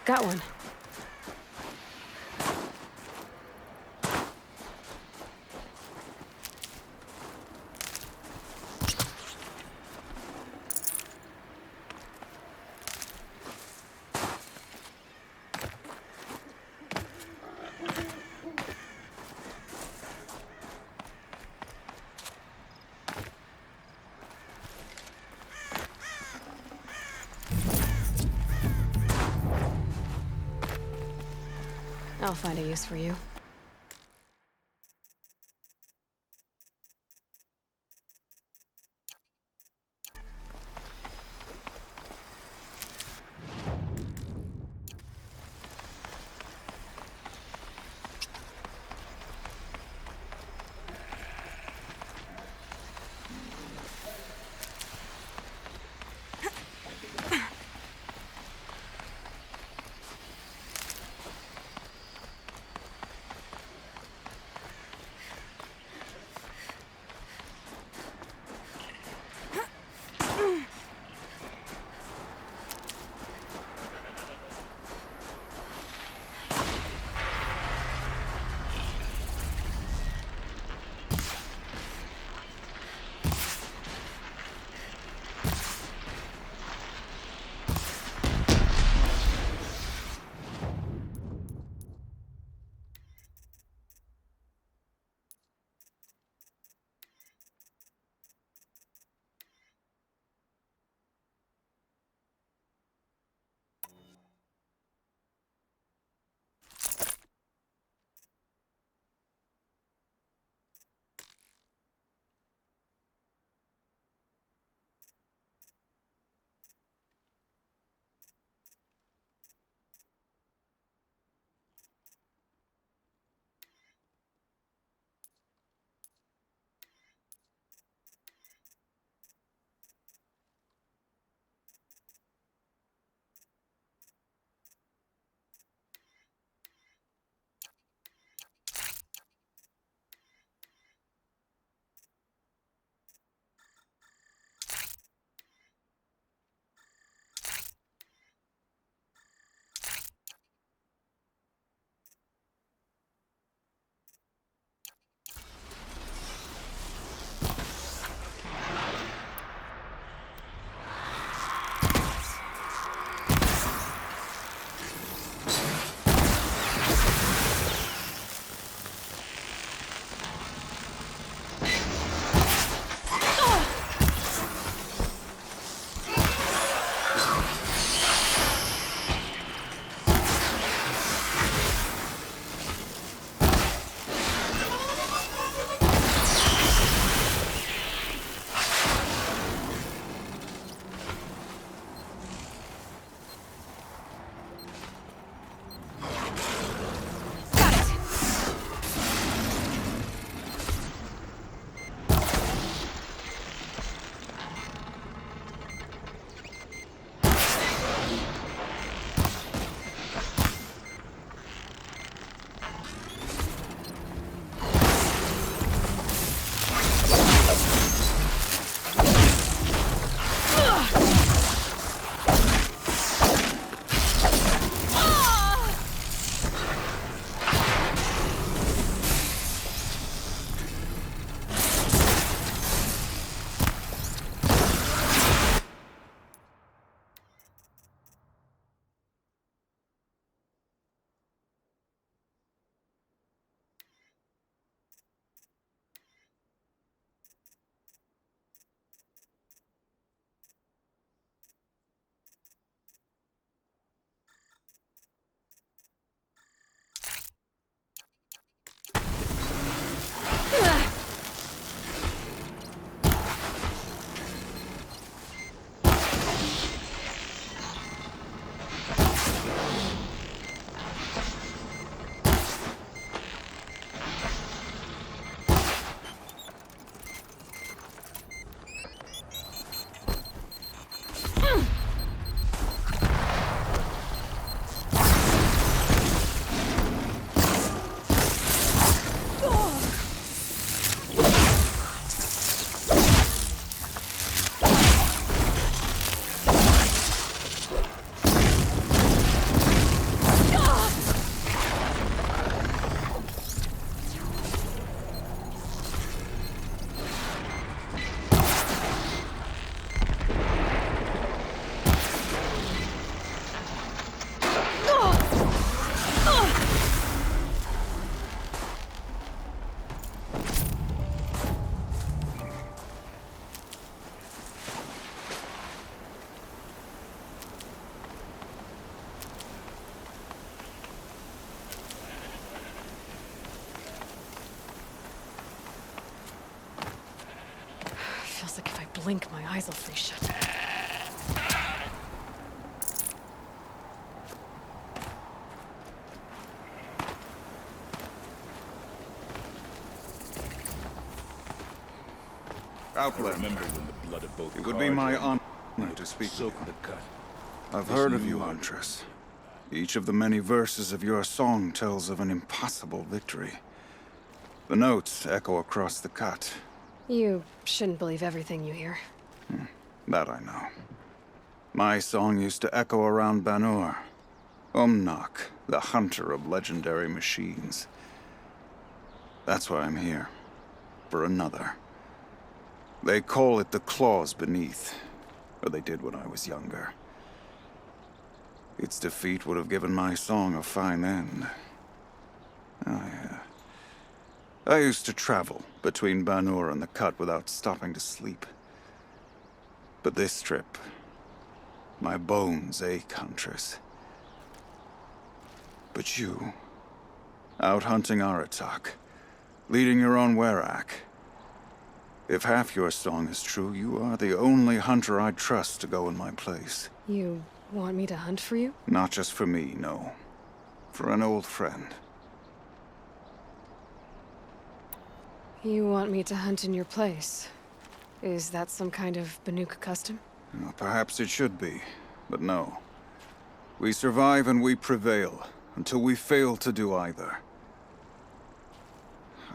Got one. I'll find a use for you. blink, my eyes will stay shut. Outlet. Remember when the blood of both It would be my honor to speak with soak you. the cut. I've heard of you, Huntress. Each of the many verses of your song tells of an impossible victory. The notes echo across the cut. You shouldn't believe everything you hear. That I know. My song used to echo around Banur. Umnak, the hunter of legendary machines. That's why I'm here. For another. They call it the claws beneath. Or they did when I was younger. Its defeat would have given my song a fine end. Oh, yeah. I used to travel between Banur and the Cut without stopping to sleep. But this trip, my bones ache, Huntress. But you, out hunting Aratak, leading your own Werak. If half your song is true, you are the only hunter I'd trust to go in my place. You want me to hunt for you? Not just for me, no. For an old friend. You want me to hunt in your place? Is that some kind of Banuk custom? Well, perhaps it should be, but no. We survive and we prevail, until we fail to do either.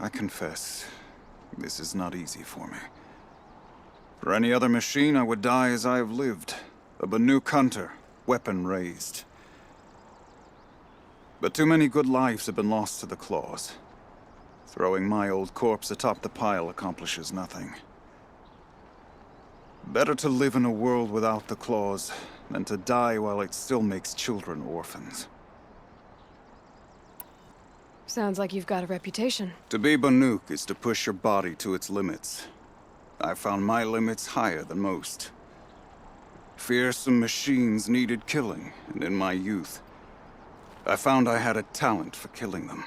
I confess, this is not easy for me. For any other machine, I would die as I have lived. A Banuk hunter, weapon raised. But too many good lives have been lost to the claws. Throwing my old corpse atop the pile accomplishes nothing. Better to live in a world without the claws than to die while it still makes children orphans. Sounds like you've got a reputation. To be Banuk is to push your body to its limits. I found my limits higher than most. Fearsome machines needed killing, and in my youth, I found I had a talent for killing them.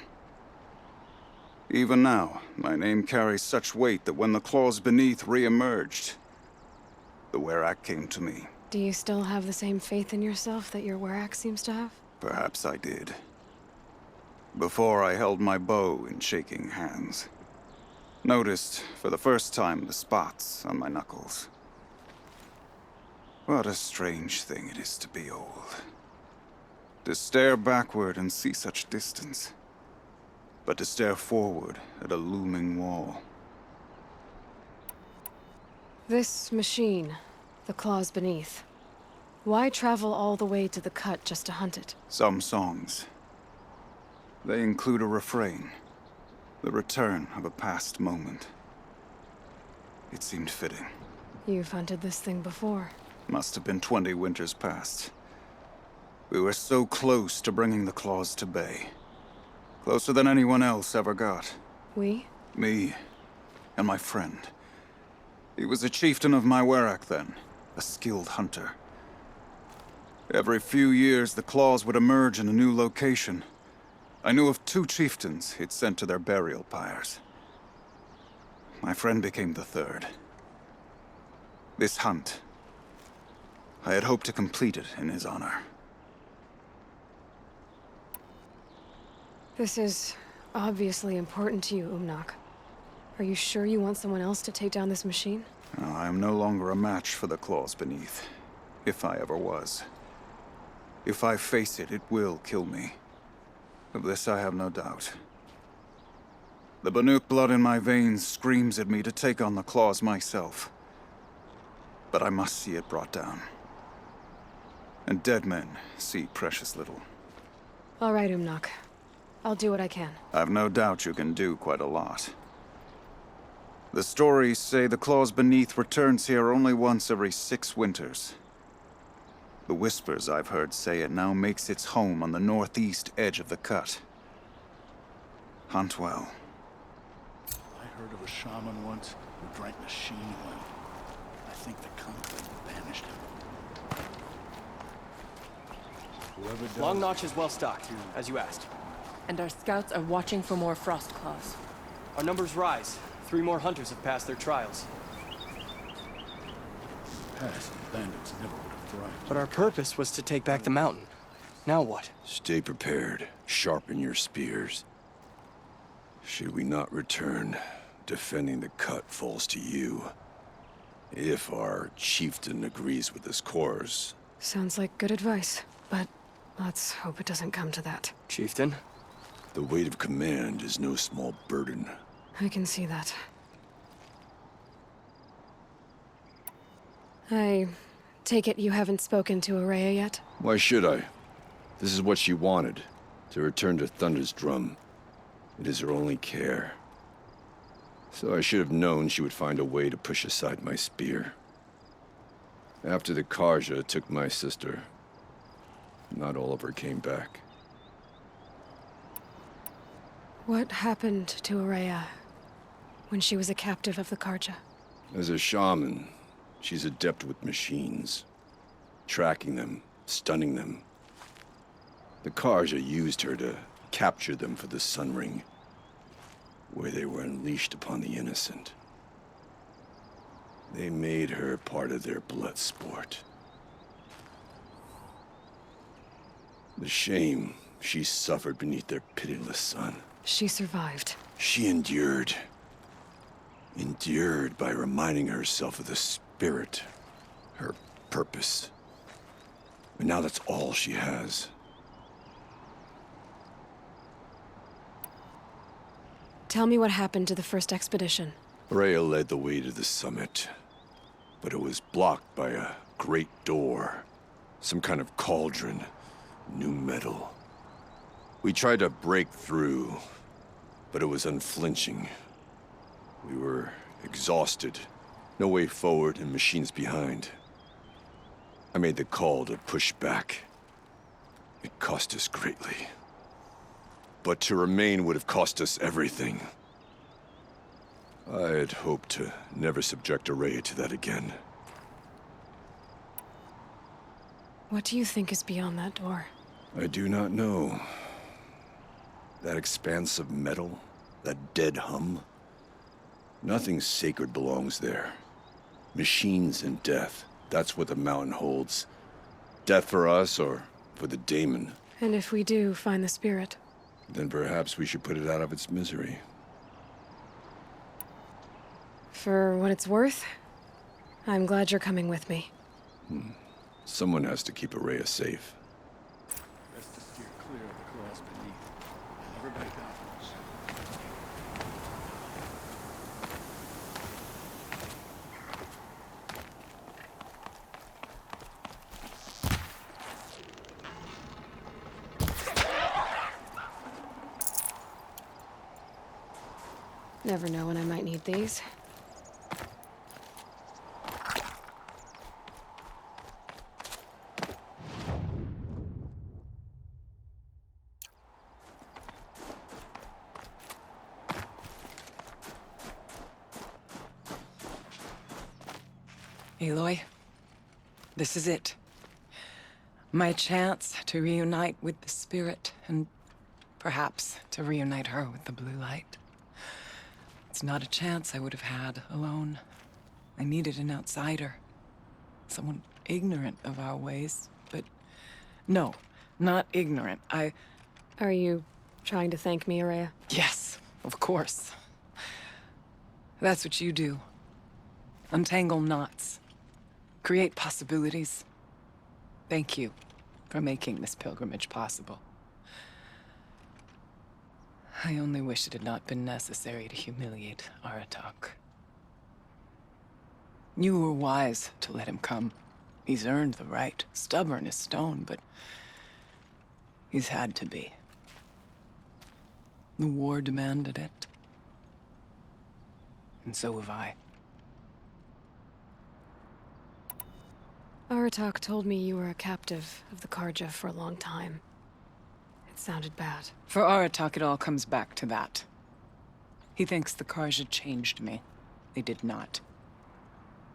Even now, my name carries such weight that when the claws beneath re-emerged, the Werak came to me. Do you still have the same faith in yourself that your Werak seems to have? Perhaps I did. Before I held my bow in shaking hands. Noticed, for the first time, the spots on my knuckles. What a strange thing it is to be old. To stare backward and see such distance. But to stare forward at a looming wall. This machine, the claws beneath. Why travel all the way to the Cut just to hunt it? Some songs. They include a refrain. The return of a past moment. It seemed fitting. You've hunted this thing before. Must have been 20 winters past. We were so close to bringing the claws to bay. Closer than anyone else ever got. We? Me and my friend. He was a chieftain of my Werak then, a skilled hunter. Every few years, the claws would emerge in a new location. I knew of 2 chieftains he'd sent to their burial pyres. My friend became the 3rd. This hunt, I had hoped to complete it in his honor. This is obviously important to you, Umnak. Are you sure you want someone else to take down this machine? No, I am no longer a match for the claws beneath, if I ever was. If I face it, it will kill me. Of this I have no doubt. The Banuk blood in my veins screams at me to take on the claws myself. But I must see it brought down. And dead men see precious little. All right, Umnak. I'll do what I can. I've no doubt you can do quite a lot. The stories say the claws beneath returns here only once every 6 winters. The whispers I've heard say it now makes its home on the northeast edge of the Cut. Hunt well. I heard of a shaman once who drank machine oil. I think the conflict banished him. Whoever does... Long Notch is well stocked, as you asked. And our scouts are watching for more frost claws. Our numbers rise. 3 more hunters have passed their trials. past, the bandits never would have thrived. But our purpose was to take back the mountain. Now what? Stay prepared. Sharpen your spears. Should we not return, defending the cut falls to you. If our chieftain agrees with this course. Sounds like good advice, but let's hope it doesn't come to that. Chieftain? The weight of command is no small burden. I can see that. I take it you haven't spoken to Araya yet? Why should I? This is what she wanted, to return to Thunder's drum. It is her only care. So I should have known she would find a way to push aside my spear. After the Karja took my sister, not all of her came back. What happened to Araya when she was a captive of the Karja? As a shaman, she's adept with machines. Tracking them, stunning them. The Karja used her to capture them for the Sun Ring, where they were unleashed upon the innocent. They made her part of their blood sport. The shame she suffered beneath their pitiless sun. She survived. She endured. Endured by reminding herself of the spirit, her purpose. And now that's all she has. Tell me what happened to the first expedition. Rhea led the way to the summit, but it was blocked by a great door. Some kind of cauldron, new metal. We tried to break through, but it was unflinching. We were exhausted, no way forward and machines behind. I made the call to push back. It cost us greatly. But to remain would have cost us everything. I had hoped to never subject Araya to that again. What do you think is beyond that door? I do not know. That expanse of metal, that dead hum. Nothing sacred belongs there. Machines and death, that's what the mountain holds. Death for us or for the daemon. And if we do find the spirit? Then perhaps we should put it out of its misery. For what it's worth, I'm glad you're coming with me. Someone has to keep Araya safe. Best to steer clear of the claws beneath. Never back downwards. Never know when I might need these. Aloy, this is it. My chance to reunite with the spirit, and perhaps to reunite her with the blue light. It's not a chance I would have had alone. I needed an outsider. Someone ignorant of our ways, but no, not ignorant. Are you trying to thank me, Araya? Yes, of course. That's what you do. Untangle knots. Create possibilities. Thank you for making this pilgrimage possible. I only wish it had not been necessary to humiliate Aratak. You were wise to let him come. He's earned the right. Stubborn as stone, but he's had to be. The war demanded it. And so have I. Aratak told me you were a captive of the Karja for a long time. It sounded bad. For Aratak, it all comes back to that. He thinks the Karja changed me. They did not.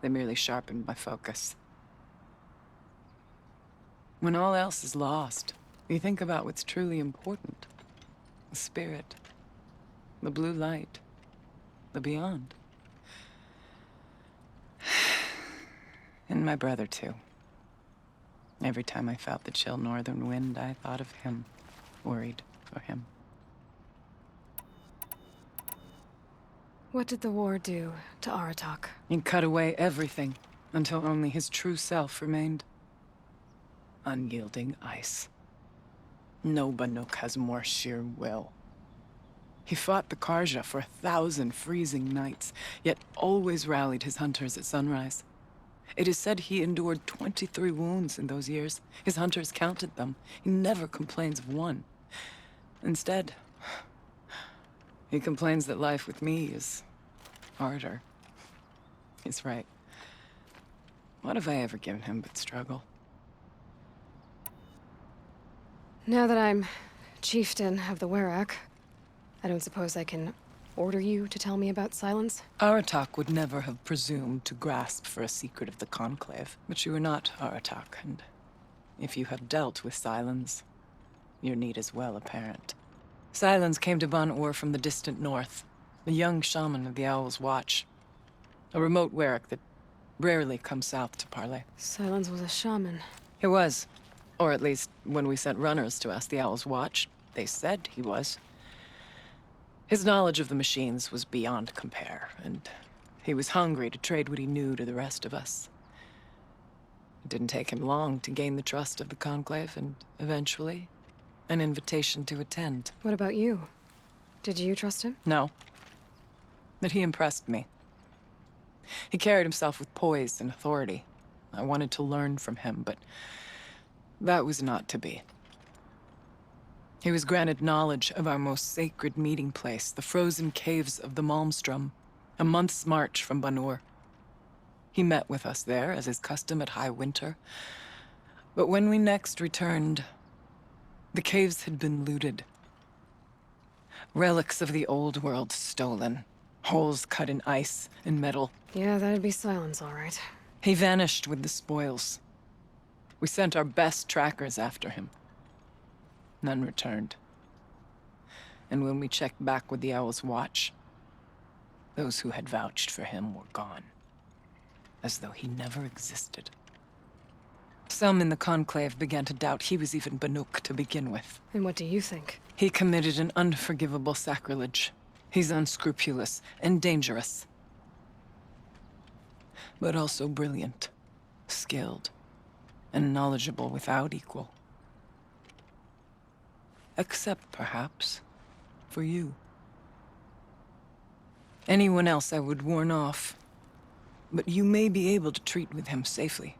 They merely sharpened my focus. When all else is lost, you think about what's truly important. The spirit. The blue light. The beyond. And my brother, too. Every time I felt the chill northern wind, I thought of him, worried for him. What did the war do to Aratak? He cut away everything until only his true self remained. Unyielding ice. No Banuk has more sheer will. He fought the Karja for 1,000 freezing nights, yet always rallied his hunters at sunrise. It is said he endured 23 wounds in those years. His hunters counted them. He never complains of one. Instead, he complains that life with me is harder. He's right. What have I ever given him but struggle? Now that I'm chieftain of the Werak, I don't suppose I can order you to tell me about Silence? Aratak would never have presumed to grasp for a secret of the Conclave. But you are not Aratak, and if you have dealt with Silence, your need is well apparent. Silence came to Ban-Ur from the distant north, a young shaman of the Owl's Watch. A remote Werak that rarely comes south to parley. Silence was a shaman. He was. Or at least, when we sent runners to ask the Owl's Watch, they said he was. His knowledge of the machines was beyond compare, and he was hungry to trade what he knew to the rest of us. It didn't take him long to gain the trust of the Conclave, and eventually, an invitation to attend. What about you? Did you trust him? No. But he impressed me. He carried himself with poise and authority. I wanted to learn from him, but that was not to be. He was granted knowledge of our most sacred meeting place, the frozen caves of the Malmstrom, a month's march from Ban-Ur. He met with us there, as is custom at high winter. But when we next returned, the caves had been looted. Relics of the old world stolen. Holes cut in ice and metal. Yeah, that'd be Silence, all right. He vanished with the spoils. We sent our best trackers after him. None returned. And when we checked back with the Owl's Watch, those who had vouched for him were gone. As though he never existed. Some in the Conclave began to doubt he was even Banuk to begin with. And what do you think? He committed an unforgivable sacrilege. He's unscrupulous and dangerous. But also brilliant, skilled, and knowledgeable without equal. Except, perhaps, for you. Anyone else I would warn off, but you may be able to treat with him safely.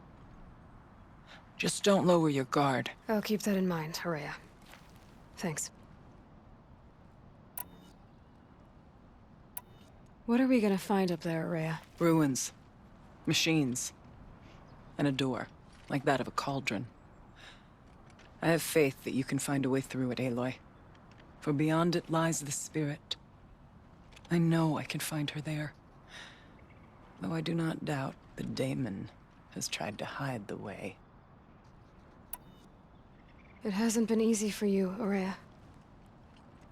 Just don't lower your guard. I'll keep that in mind, Haraya. Thanks. What are we gonna find up there, Haraya? Ruins, machines, and a door, like that of a cauldron. I have faith that you can find a way through it, Aloy. For beyond it lies the spirit. I know I can find her there. Though I do not doubt the daemon has tried to hide the way. It hasn't been easy for you, Haraya.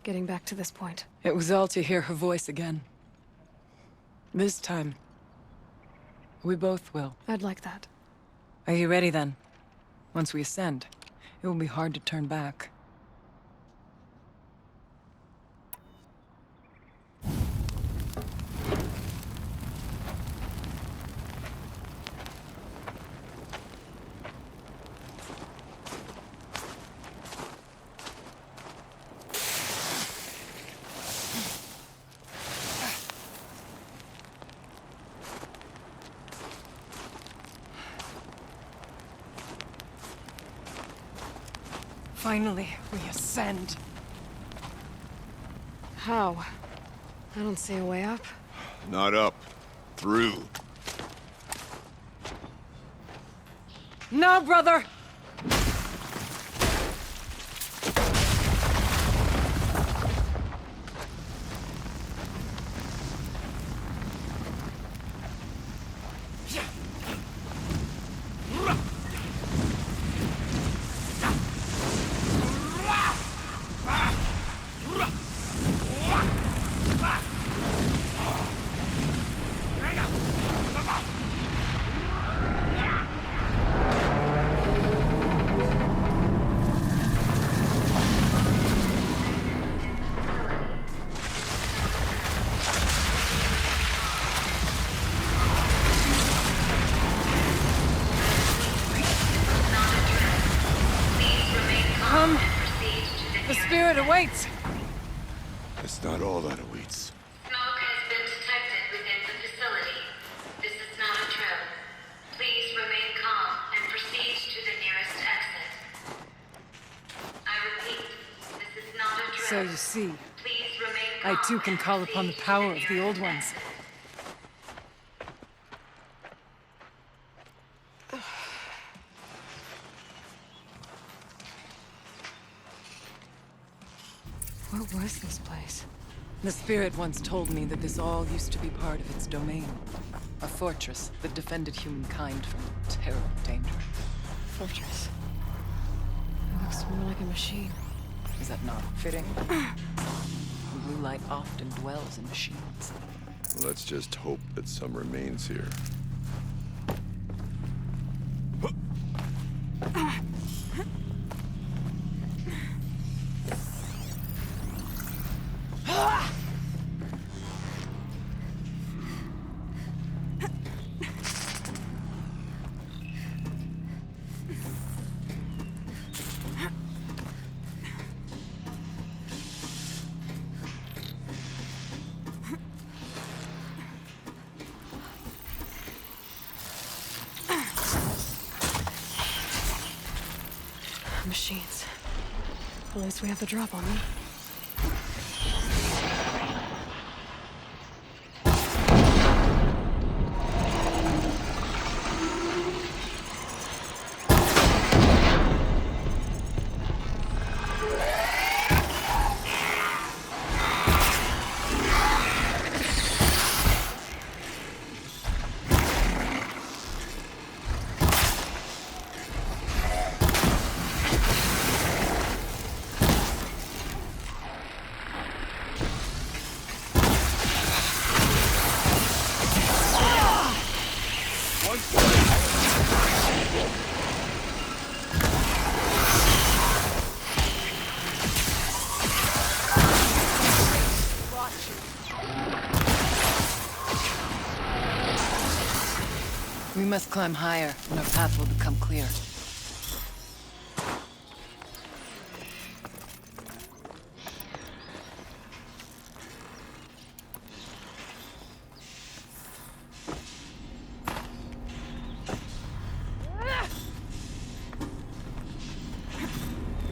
Getting back to this point. It was all to hear her voice again. This time, we both will. I'd like that. Are you ready then? Once we ascend, it will be hard to turn back. Finally, we ascend. How? I don't see a way up. Not up. Through. No, brother! Come! The spirit awaits! It's not all that awaits. Smoke has been detected within the facility. This is not a drill. Please remain calm and proceed to the nearest exit. I repeat, this is not a drill. So you see, Please remain I calm too can and call upon the proceed to power of the nearest old ones. exit. What was this place? The spirit once told me that this all used to be part of its domain. A fortress that defended humankind from terrible danger. Fortress. It looks more like a machine. Is that not fitting? The blue light often dwells in machines. Let's just hope that some remains here. Machines. At least we have the drop on them. We must climb higher, and our path will become clear.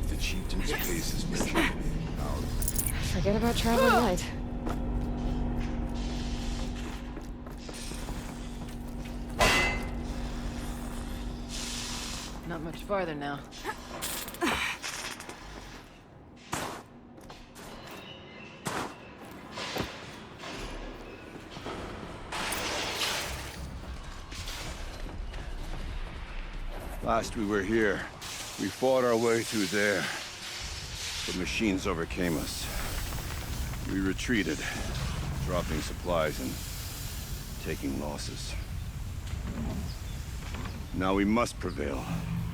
If the chieftain's case is mentioned, Forget about traveling light. Not much farther now. last we were here, we fought our way through there. The machines overcame us. We retreated, dropping supplies and taking losses. Now we must prevail,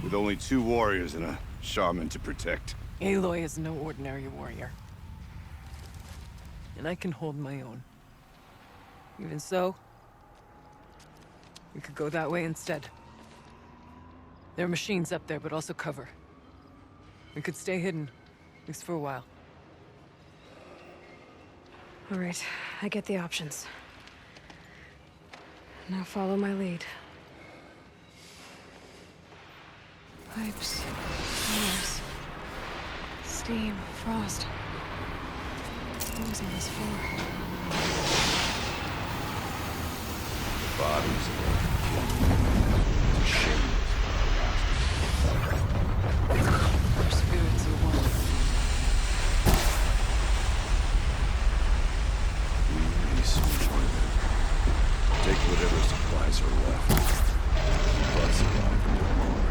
with only 2 warriors and a shaman to protect. Aloy is no ordinary warrior. And I can hold my own. Even so, we could go that way instead. There are machines up there, but also cover. We could stay hidden, at least for a while. All right, I get the options. Now follow my lead. Pipes, floors, steam, frost. What was on this floor? The bodies of our shame. Our spirits are one. We may soon join them. Take whatever supplies are left. Keep us alive a bit longer.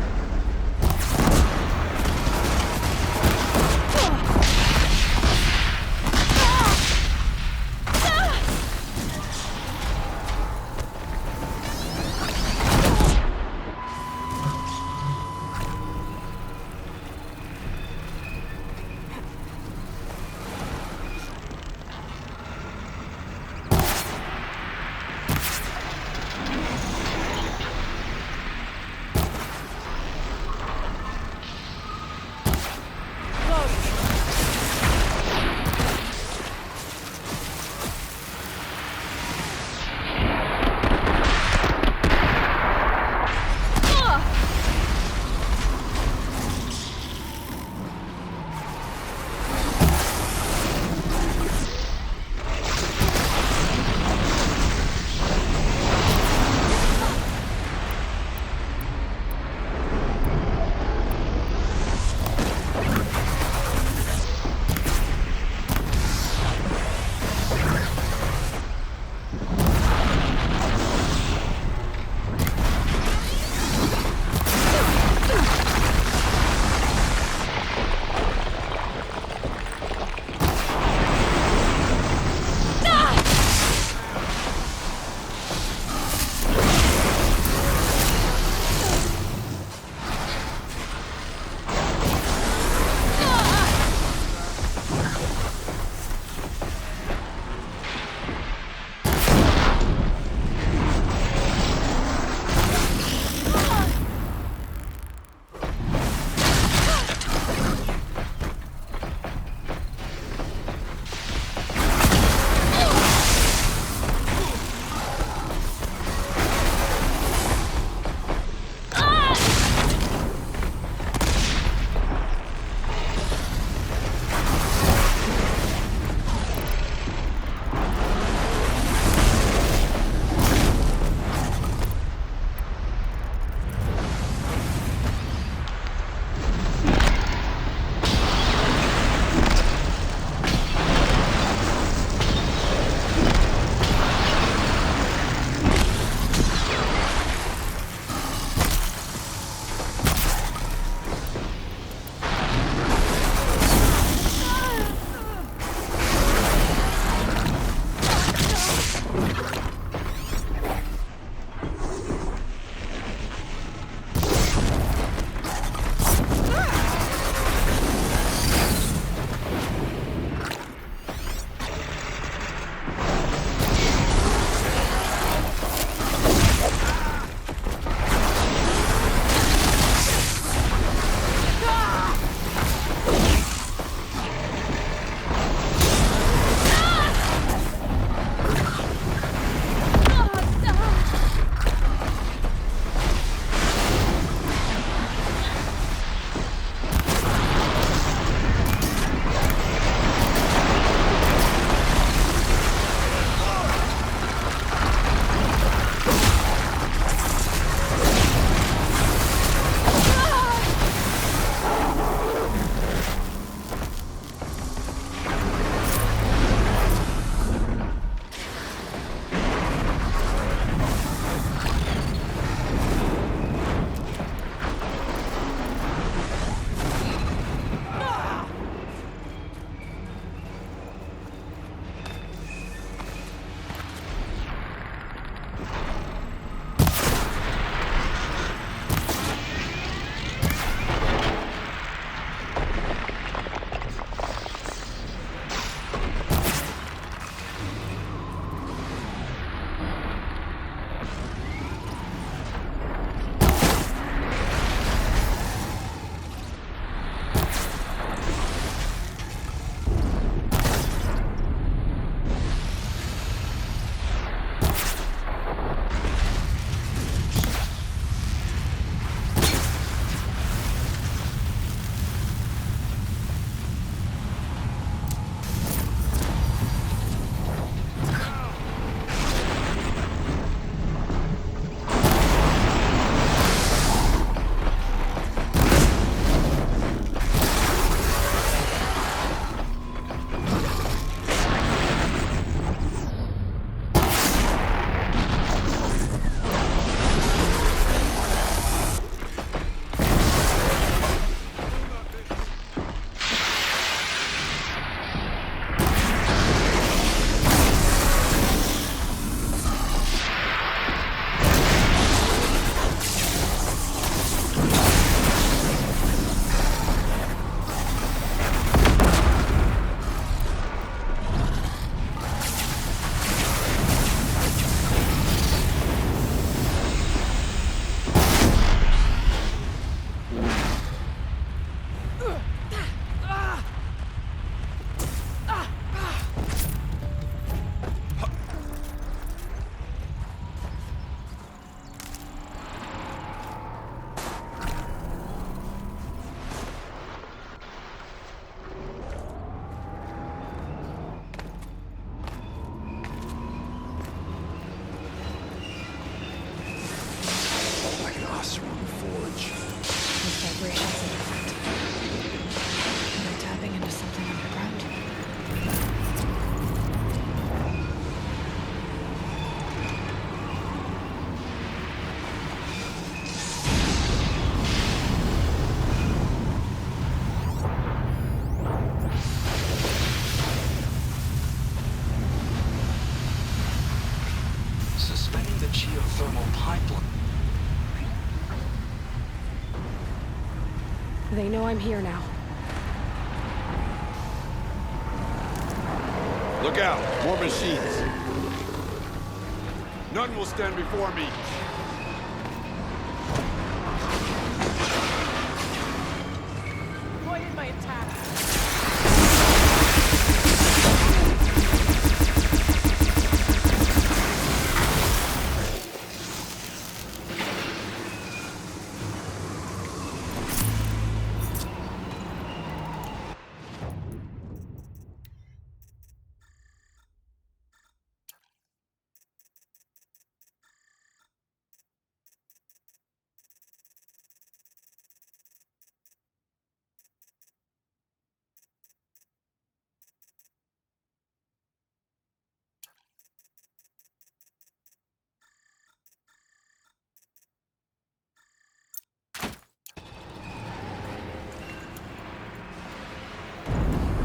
They know I'm here now. Look out! More machines! None will stand before me! Avoided my attack.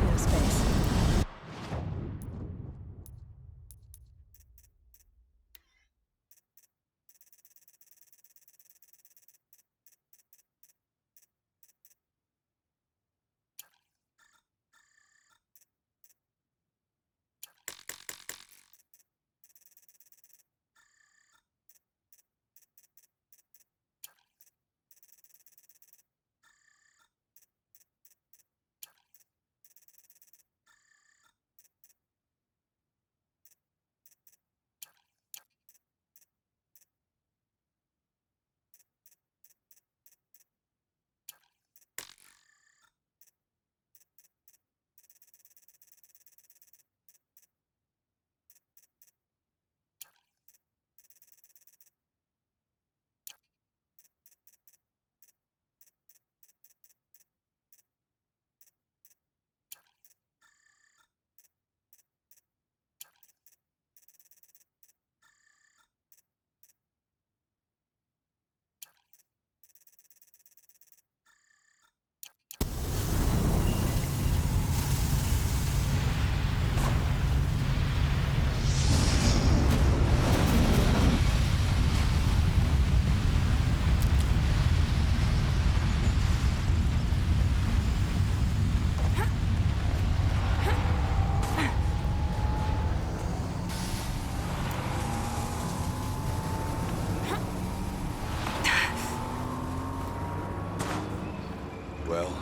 No space. Well,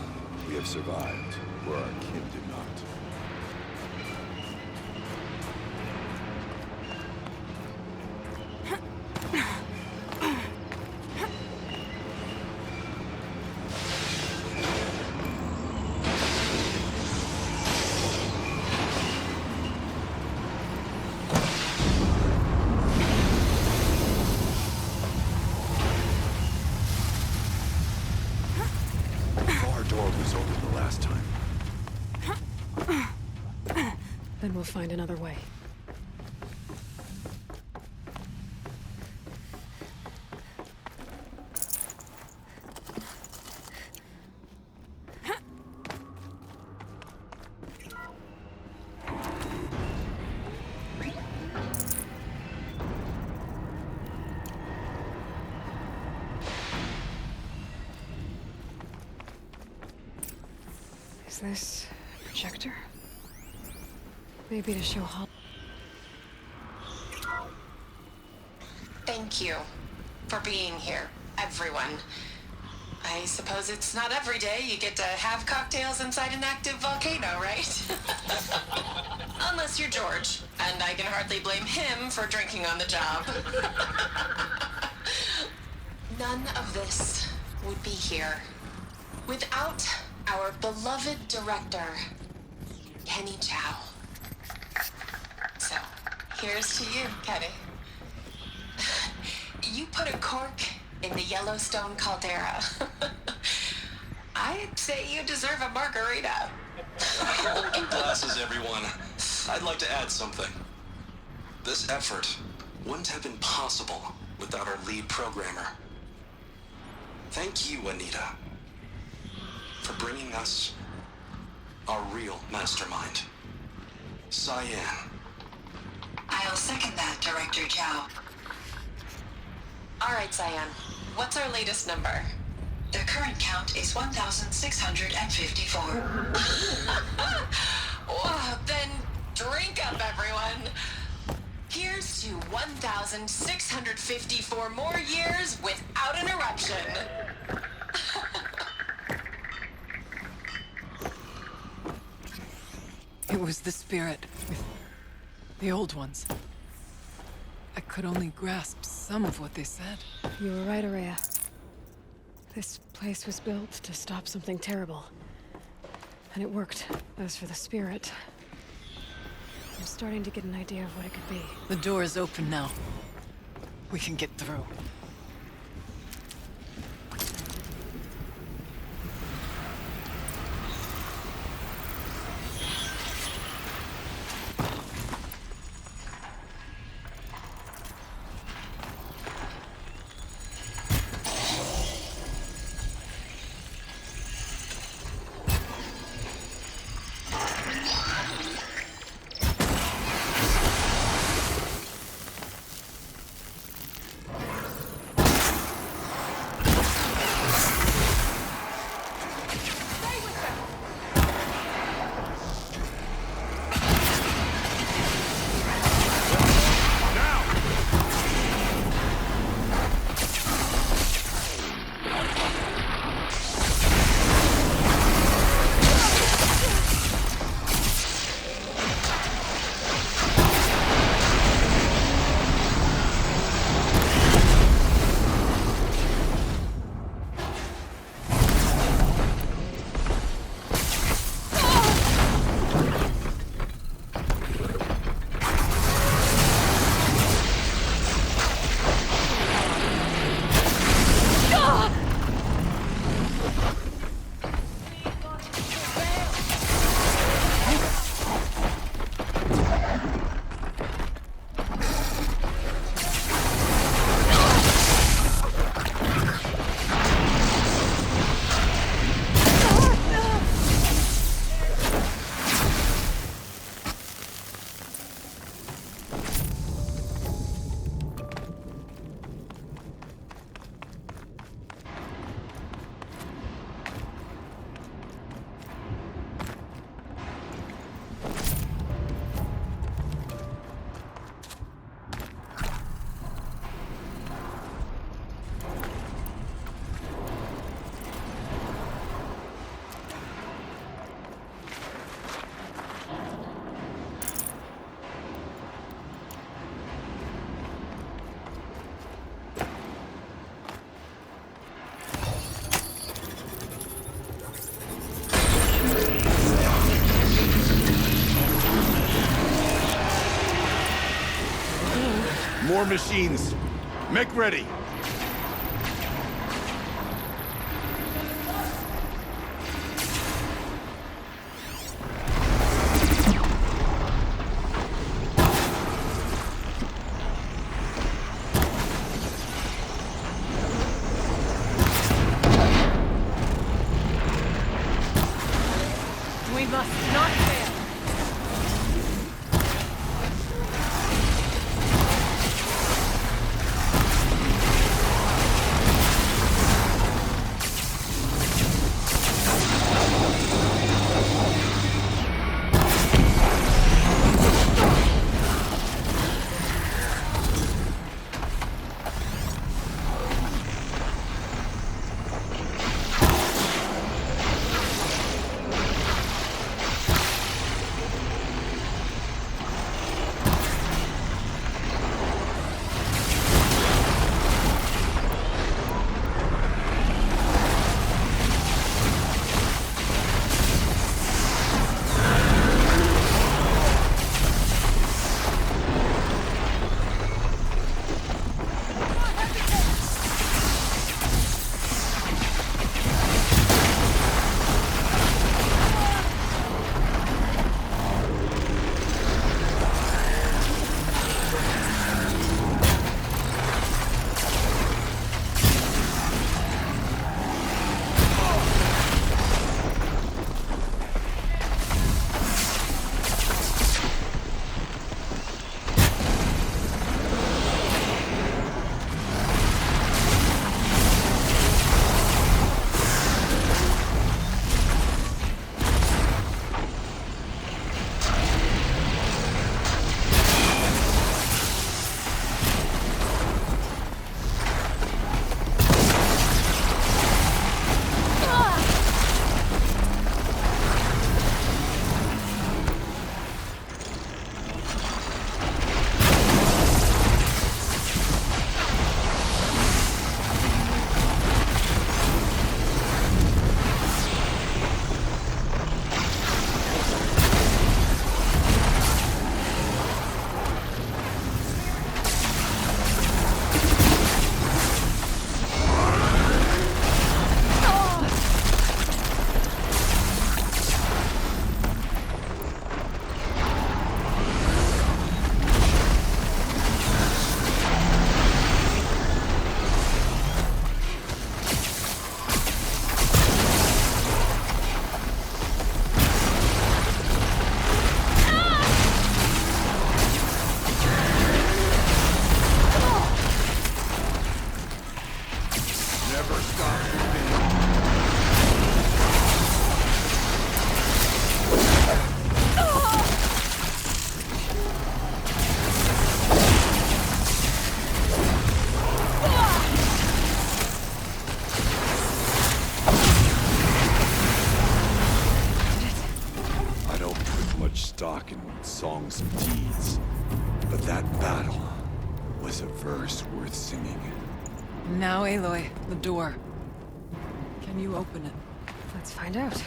we have survived, where our kin did not. Our door was open the last time. Then we'll find another way. Is this a projector? Maybe to show how. Thank you for being here, everyone. I suppose it's not every day you get to have cocktails inside an active volcano, right? Unless you're George, and I can hardly blame him for drinking on the job. None of this would be here without our beloved director, Kenny Chow. So, here's to you, Kenny. You put a cork in the Yellowstone caldera. I'd say you deserve a margarita. Hold your glasses, everyone. I'd like to add something. This effort wouldn't have been possible without our lead programmer. Thank you, Anita, for bringing us our real mastermind, Cyan. I'll second that, Director Chow. All right, Cyan. What's our latest number? The current count is 1,654. Well, then drink up, everyone. Here's to 1,654 more years without an eruption. It was the spirit with the old ones. I could only grasp some of what they said. You were right, Araya. This place was built to stop something terrible. And it worked. As for the spirit, I'm starting to get an idea of what it could be. The door is open now. We can get through. More machines. Make ready. We must not fail. much stock in songs of deeds, but that battle was a verse worth singing. Now, Aloy, the door. Can you open it? Let's find out.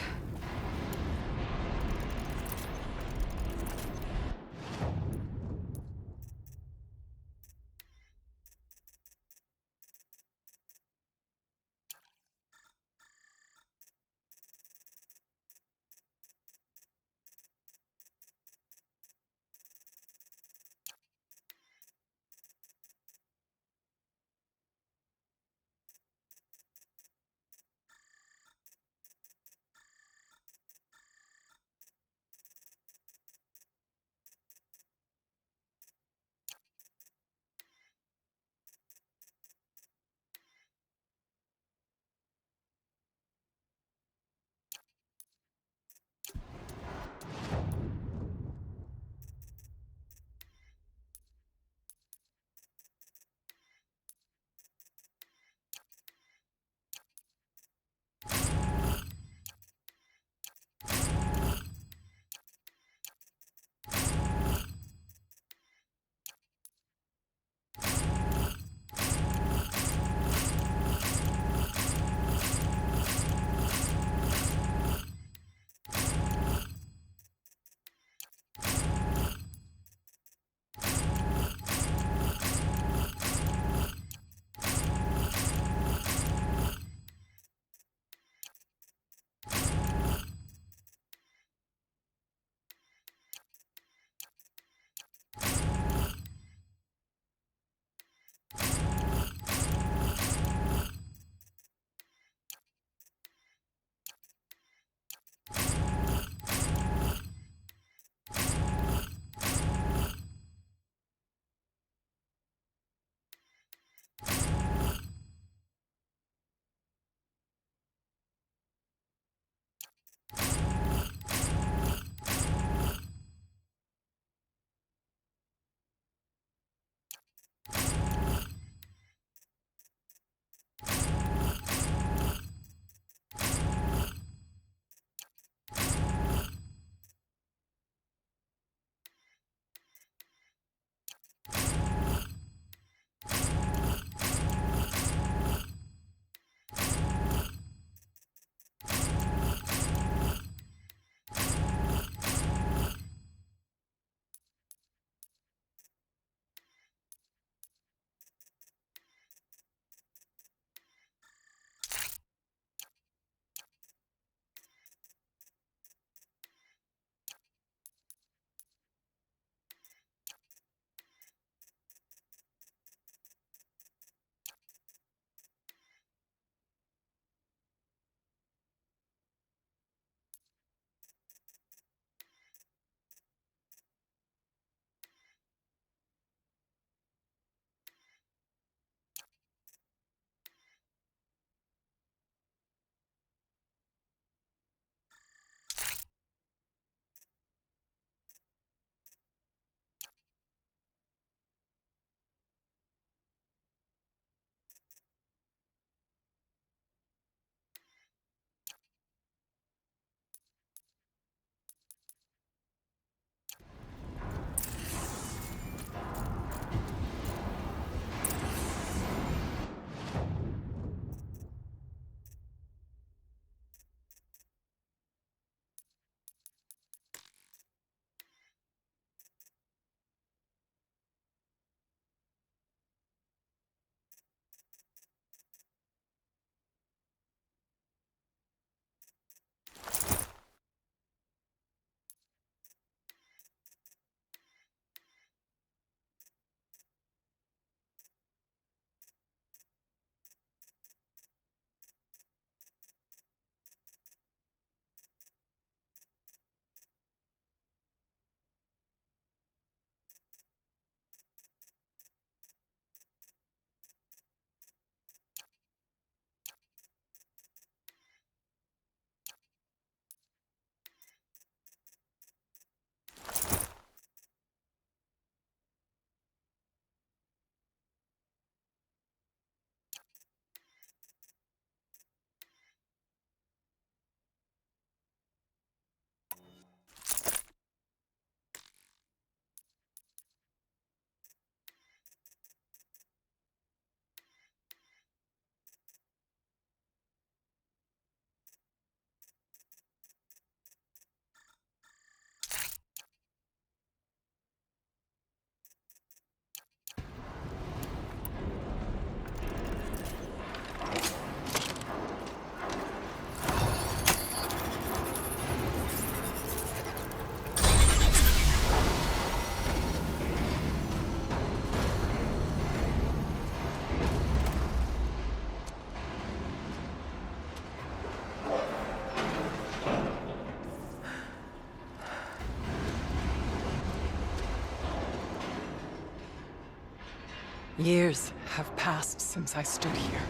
Years have passed since I stood here.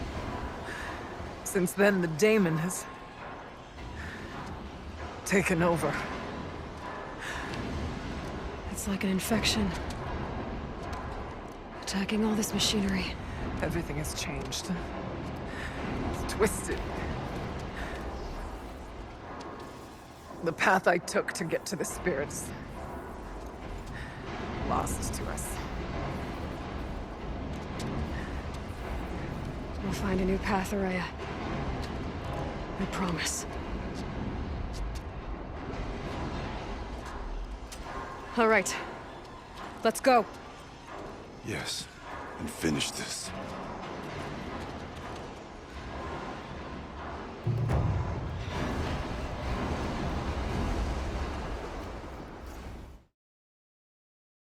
Since then, the daemon has taken over. It's like an infection. Attacking all this machinery. Everything has changed. It's twisted. The path I took to get to the spirits lost to us. We'll find a new path, Araya. I promise. All right. Let's go. Yes, and finish this.